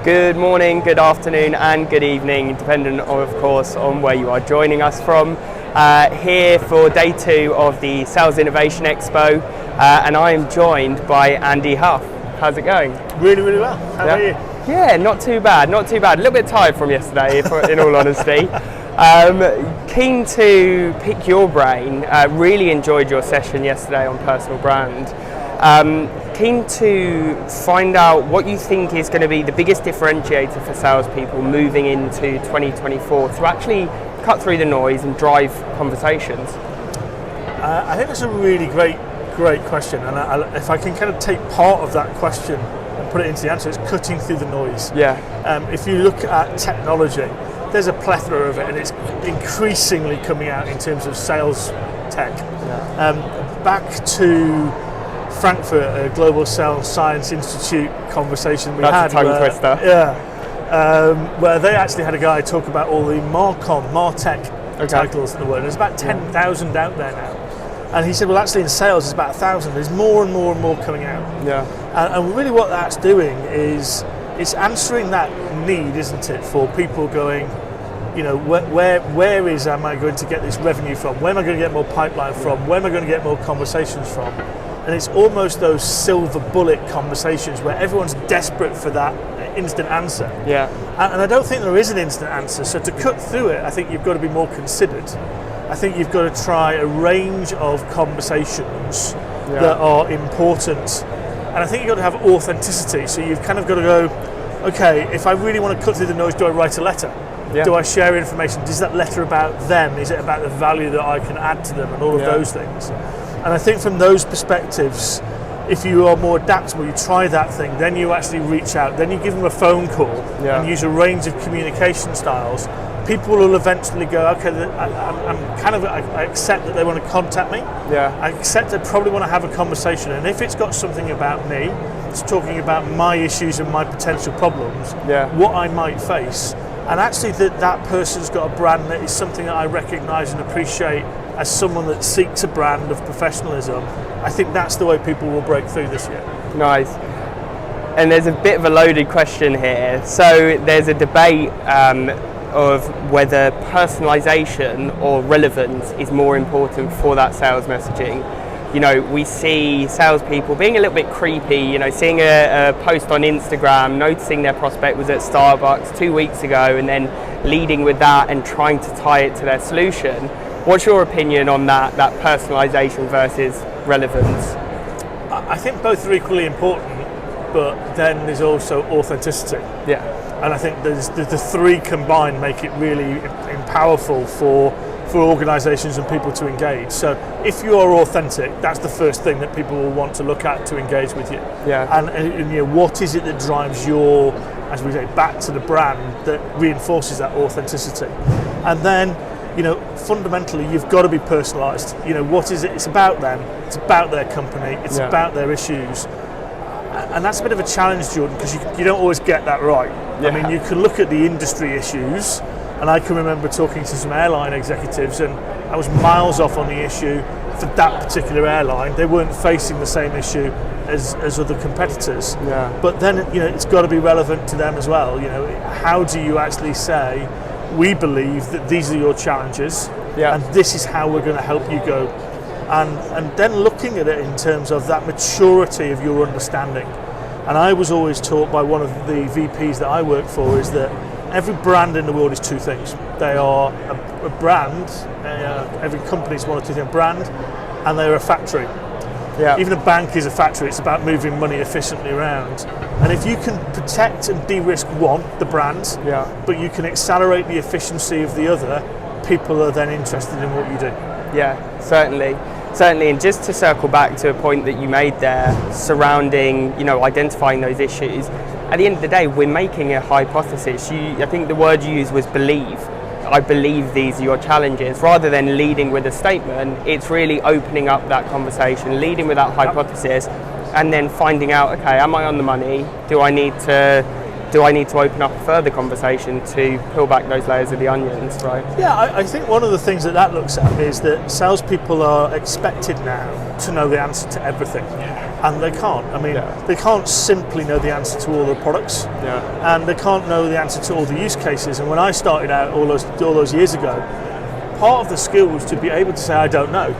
Good morning, good afternoon and good evening, depending of course on where you are joining us from. Here for day 2 of the Sales Innovation Expo, and I am joined by Andy Hough. How's it going? Really, really well. How about you? Yeah, not too bad, not too bad. A little bit tired from yesterday, in all honesty. Keen to pick your brain. Really enjoyed your session yesterday on personal brand. Keen to find out what you think is going to be the biggest differentiator for salespeople moving into 2024 to actually cut through the noise and drive conversations. I think that's a really great question, and if I can kind of take part of that question and put it into the answer, it's cutting through the noise. Yeah. If you look at technology, there's a plethora of it, and it's increasingly coming out in terms of sales tech. Yeah. Back to Frankfurt, a Global Sales Science Institute conversation we had. That's a tongue twister. Yeah. Where they actually had a guy talk about all the MarTech titles in the world. There's about 10,000 out there now. And he said, well, actually in sales it's about 1,000. There's more and more and more coming out. Yeah. And really what that's doing is it's answering that need, isn't it, for people going, you know, where am I going to get this revenue from? Where am I going to get more pipeline from? Where am I going to get more conversations from? And it's almost those silver bullet conversations where everyone's desperate for that instant answer. Yeah. And I don't think there is an instant answer. So to cut through it, I think you've got to be more considered. I think you've got to try a range of conversations that are important. And I think you've got to have authenticity. So you've kind of got to go, okay, if I really want to cut through the noise, do I write a letter? Yeah. Do I share information? Is that letter about them? Is it about the value that I can add to them and all of those things? And I think from those perspectives, if you are more adaptable, you try that thing, then you actually reach out, then you give them a phone call and use a range of communication styles. People will eventually go, okay, I accept that they want to contact me. Yeah. I accept they probably want to have a conversation. And if it's got something about me, it's talking about my issues and my potential problems, what I might face. And actually that person's got a brand that is something that I recognise and appreciate as someone that seeks a brand of professionalism. I think that's the way people will break through this year. Nice. And there's a bit of a loaded question here. So there's a debate of whether personalisation or relevance is more important for that sales messaging. You know, we see salespeople being a little bit creepy, you know, seeing a post on Instagram, noticing their prospect was at Starbucks 2 weeks ago and then leading with that and trying to tie it to their solution. What's your opinion on that personalisation versus relevance? I think both are equally important, but then there's also authenticity. Yeah. And I think the three combined make it really powerful for organisations and people to engage. So if you are authentic, that's the first thing that people will want to look at to engage with you. Yeah. And you know, what is it that drives your, as we say, back to the brand that reinforces that authenticity? And then, you know, fundamentally, you've got to be personalised. You know, what is it? It's about them. It's about their company. It's about their issues. And that's a bit of a challenge, Jordan, because you don't always get that right. Yeah. I mean, you can look at the industry issues, and I can remember talking to some airline executives, and I was miles off on the issue for that particular airline. They weren't facing the same issue as other competitors. Yeah. But then, you know, it's got to be relevant to them as well. You know, how do you actually say, we believe that these are your challenges, and this is how we're going to help you go, and then looking at it in terms of that maturity of your understanding. And I was always taught by one of the VPs that I work for is that every brand in the world is two things. They are a brand, every company is one of two things, a brand, and they're a factory. Yeah. Even a bank is a factory. It's about moving money efficiently around. And if you can protect and de-risk one, the brand, but you can accelerate the efficiency of the other, people are then interested in what you do. Yeah, certainly. And just to circle back to a point that you made there surrounding, you know, identifying those issues, at the end of the day, we're making a hypothesis. I think the word you used was believe. I believe these are your challenges. Rather than leading with a statement, it's really opening up that conversation, leading with that hypothesis, and then finding out, okay, am I on the money? Do I need to open up a further conversation to peel back those layers of the onions, right? Yeah, I think one of the things that looks at is that salespeople are expected now to know the answer to everything. Yeah. And they can't. I mean, they can't simply know the answer to all the products, and they can't know the answer to all the use cases. And when I started out all those years ago, part of the skill was to be able to say, I don't know.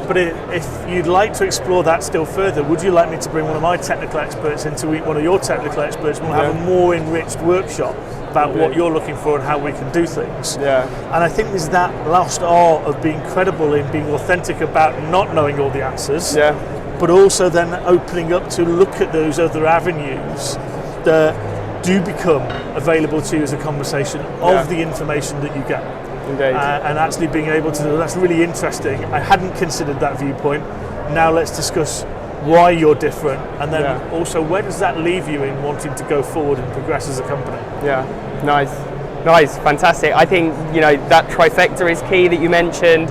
But if you'd like to explore that still further, would you like me to bring one of my technical experts in to meet one of your technical experts, and we'll have a more enriched workshop about what you're looking for and how we can do things. And I think there's that lost art of being credible in being authentic about not knowing all the answers, but also then opening up to look at those other avenues that do become available to you as a conversation of the information that you get. And actually being able to, that's really interesting. I hadn't considered that viewpoint. Now let's discuss why you're different, and then also where does that leave you in wanting to go forward and progress as a company. Nice, fantastic. I think, you know, that trifecta is key that you mentioned.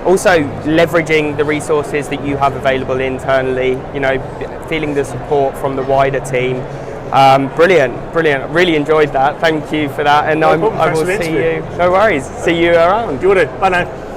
Also leveraging the resources that you have available internally, you know, feeling the support from the wider team. Brilliant. Really enjoyed that. Thank you for that, and I will see you. No worries. See you around. Bye now.